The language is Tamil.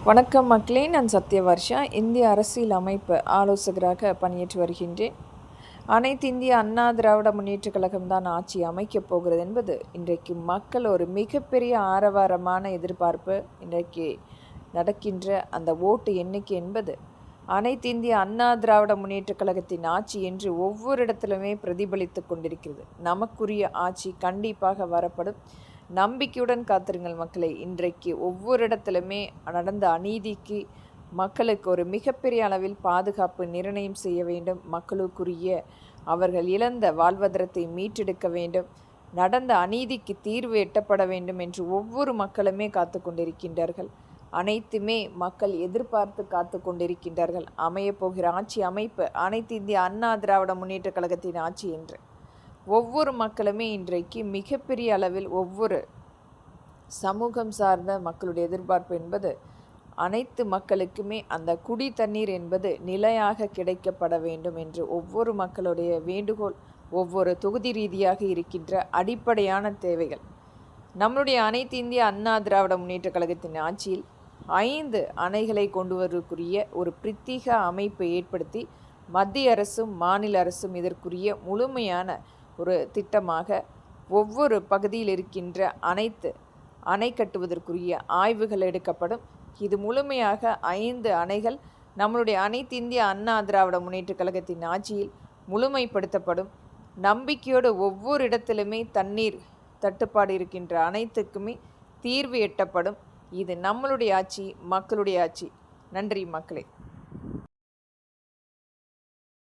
வணக்கம் மக்களே, நான் சத்யவர்ஷா. இந்திய அரசியல் அமைப்பு ஆலோசகராக பணியாற்றி வருகின்றேன். அனைத்து இந்திய அண்ணா திராவிட முன்னேற்றக் கழகம்தான் ஆட்சி அமைக்கப் போகிறது என்பது இன்றைக்கு மக்கள் ஒரு மிகப்பெரிய ஆரவாரமான எதிர்பார்ப்பு. இன்றைக்கு நடக்கின்ற அந்த ஓட்டு எண்ணிக்கை என்பது அனைத்து இந்திய அண்ணா திராவிட முன்னேற்றக் கழகத்தின் ஆட்சி என்று ஒவ்வொரு இடத்திலுமே பிரதிபலித்து கொண்டிருக்கிறது. நமக்குரிய ஆட்சி கண்டிப்பாக வரப்படும். நம்பிக்கையுடன் காத்திருங்கள் மக்களே. இன்றைக்கு ஒவ்வொரு இடத்திலுமே நடந்த அநீதிக்கு மக்களுக்கு ஒரு மிகப்பெரிய அளவில் பாதுகாப்பு நிர்ணயம் செய்ய வேண்டும். மக்களுக்குரிய அவர்கள் இழந்த வாழ்வாதாரத்தை மீட்டெடுக்க வேண்டும். நடந்த அநீதிக்கு தீர்வு எட்டப்பட வேண்டும் என்று ஒவ்வொரு மக்களுமே காத்து கொண்டிருக்கின்றார்கள். அனைத்துமே மக்கள் எதிர்பார்த்து காத்து கொண்டிருக்கின்றார்கள். அமையப்போகிற ஆட்சி அமைப்பு அனைத்து இந்திய அண்ணா திராவிட முன்னேற்ற கழகத்தின் ஆட்சி என்று ஒவ்வொரு மக்களுமே இன்றைக்கு மிகப்பெரிய அளவில் ஒவ்வொரு சமூகம் சார்ந்த மக்களுடைய எதிர்பார்ப்பு என்பது அனைத்து மக்களுக்குமே அந்த குடி தண்ணீர் என்பது நிலையாக கிடைக்கப்பட வேண்டும் என்று ஒவ்வொரு மக்களுடைய வேண்டுகோள். ஒவ்வொரு தொகுதி ரீதியாக இருக்கின்ற அடிப்படையான தேவைகள். நம்முடைய அனைத்து இந்திய அண்ணா திராவிட முன்னேற்ற கழகத்தின் ஆட்சியில் 5 அணைகளை கொண்டு வருவதற்குரிய ஒரு பிரத்யேக அமைப்பை ஏற்படுத்தி மத்திய அரசும் மாநில அரசும் இதற்குரிய முழுமையான ஒரு திட்டமாக ஒவ்வொரு பகுதியில் இருக்கின்ற அனைத்து அணை கட்டுவதற்குரிய ஆய்வுகள் எடுக்கப்படும். இது முழுமையாக 5 அணைகள் நம்மளுடைய அனைத்து இந்திய அண்ணா திராவிட முன்னேற்ற கழகத்தின் ஆட்சியில் முழுமைப்படுத்தப்படும். நம்பிக்கையோடு ஒவ்வொரு இடத்திலுமே தண்ணீர் தட்டுப்பாடு இருக்கின்ற அனைத்துக்குமே தீர்வு எட்டப்படும். இது நம்மளுடைய ஆட்சி, மக்களுடைய ஆட்சி. நன்றி மக்களே.